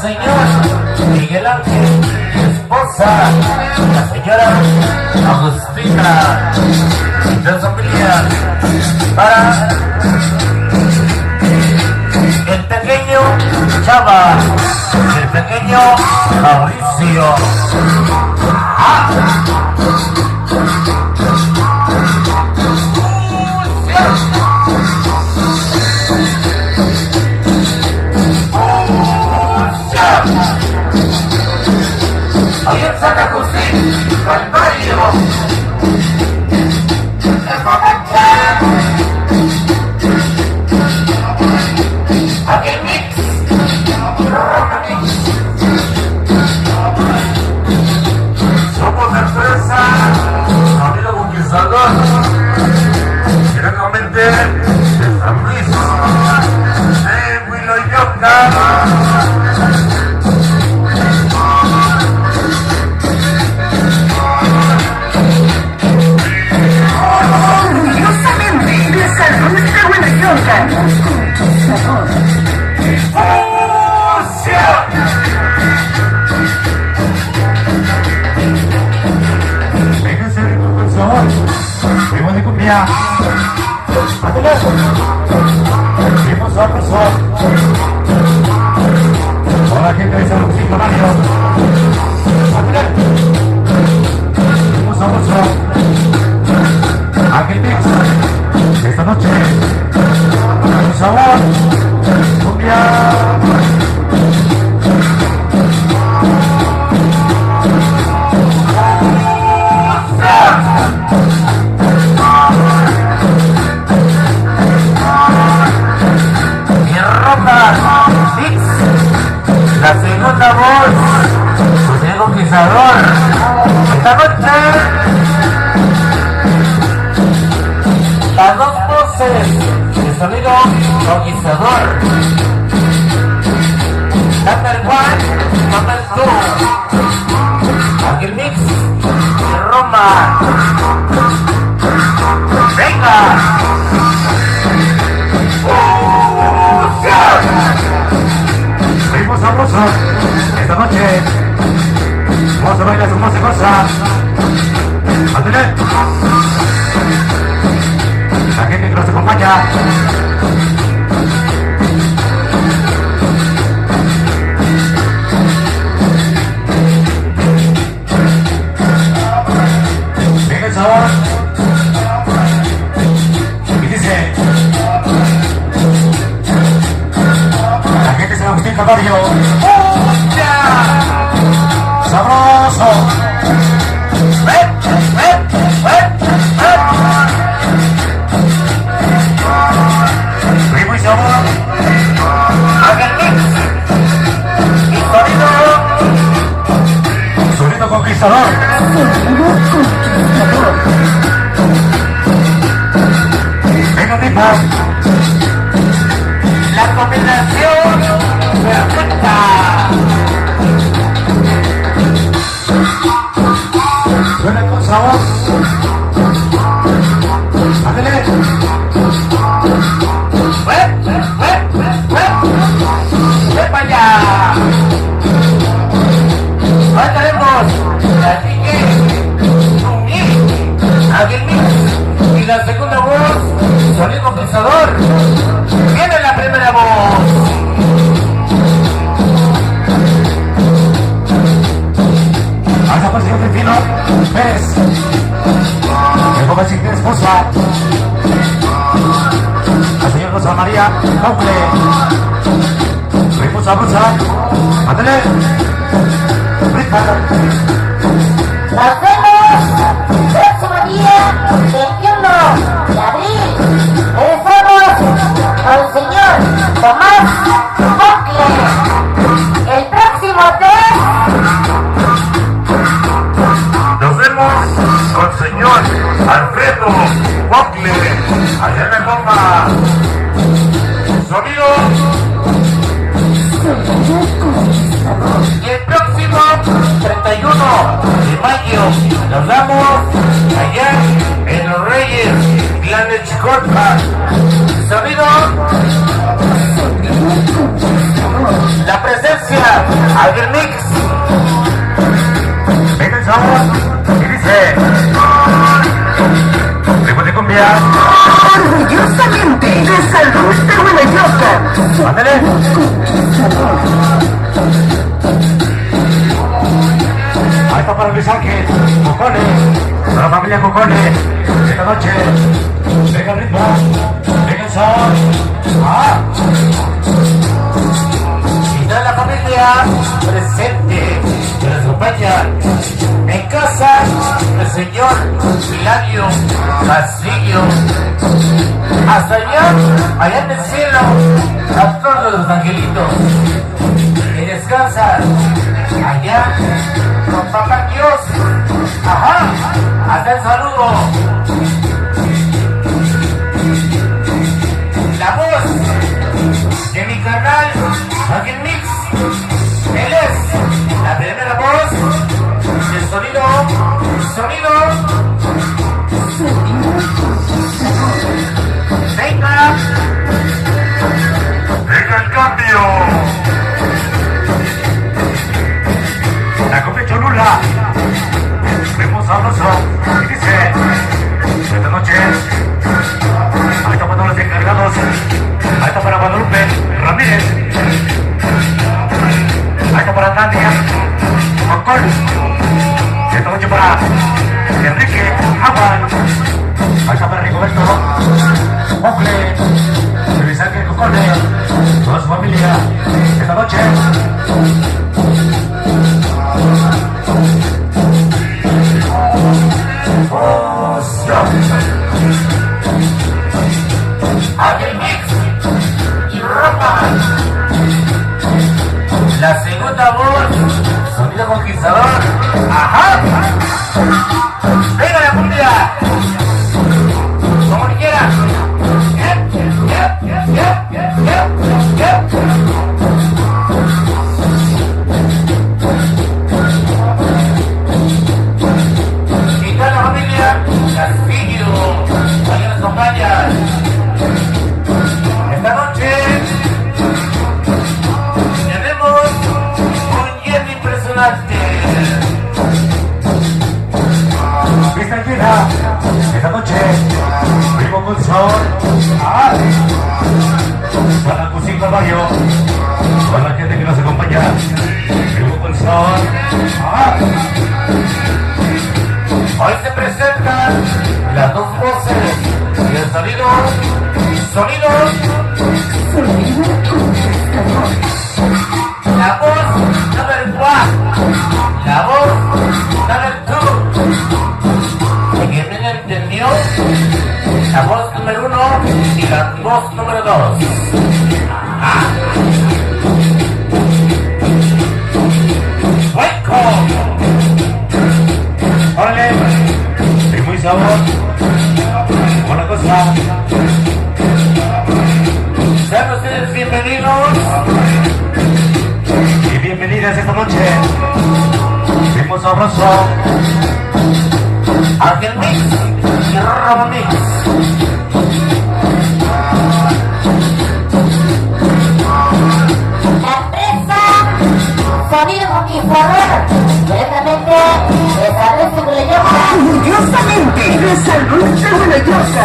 señor Miguel Ángel, esposa, la señora Agustina, de familia, para el pequeño Chava, el pequeño Mauricio. Ahí en San Agustín, Calvario, aquel mix, somos la empresa Amigo Conquistador, directamente de San Luis, de Huiloyoca. Hola gente de San Luis Mario. Aquel mix esta noche un sabor cumbia. La segunda voz, José Conquistador. Esta noche, las dos voces de sonido Conquistador. Number 1, number 2. Aquel mix de Roma. Venga. Ritmo sabroso, esta noche vamos a bailar su hermosa cosa. Mantener la gente que nos acompaña. Venga el sabor y dice la gente se va a gustar el caballo. Sabroso. Ritmo y sabor. Hagan mix. Y sonido conquistador. Venga tipo. La combinación perfecta. Suena con sabor. Ándale. ¡Ve para allá! Ahora tenemos la DJ, aquel mix y la segunda voz, sonido condensador. Viene la primera voz. Hasta por señor Delfino Pérez, el jovencito esposa, la señora Rosa María Caucle, ritmo sabrosa, ándale, rica. Nos vemos próximo día 21 de abril. Regresamos con el señor Tomás Caucle. El próximo 3. Nos vemos con el señor Alfredo Caucle, allá en la Roma. Sonido. Y el próximo 31 de mayo nos vamos allá en Los Reyes, Clan de Chicorpa. Sonido. La presencia Ángel Mix. Venga el sabor y dice: ritmo de cumbia. Orgullosamente de salud de Guanayosa. Ándale. Ahí está para Luis Ángel Cocone, para la familia Cocone. Esta noche, venga el ritmo, venga el sabor. Y toda la familia presente que nos acompaña en casa, el señor Hilario Castillo. Hasta allá en el cielo, a todos los angelitos que descansan allá con Papá Dios. Ajá, hasta el saludo. La voz de mi canal Ángel Mix. Él es la primera voz del sonido. Venga el cambio. La copia Cholula. Vemos sabroso. Y dice: esta noche, ahí está para los encargados. Ahí está para Guadalupe Ramírez. Ahí está para Tania Ocol. Esta noche para Enrique Aguan. Ahí está para Rigoberto Ocle, Luis Ángel Cocone, toda su familia. Esta noche Ángel Mix y Ropa. La segunda voz, sonido conquistador. Ajá. Venga la cumbia. Como quiera. Y toda la familia Castillo, allá nos acompaña. Esta noche tenemos un lleno impresionante. Esta llena, esta noche, vivo con sol. Para Cusín Caballo, para la gente que nos acompaña, vivo con sol. Hoy se presentan las dos voces y el sonido. La voz number 1, la voz number 2. ¿Quién me entendió? La voz número 1 y la voz número 2. Welcome. Órale, es muy sabor. Buena cosa. Sean ustedes bienvenidos y bienvenidas esta noche. Vimos sabroso. Ángel Mix y Robo Mix. La empresa Sonido Conquistador, directamente de Salud de Guanayosa. Orgullosamente de salud de Guanayosa.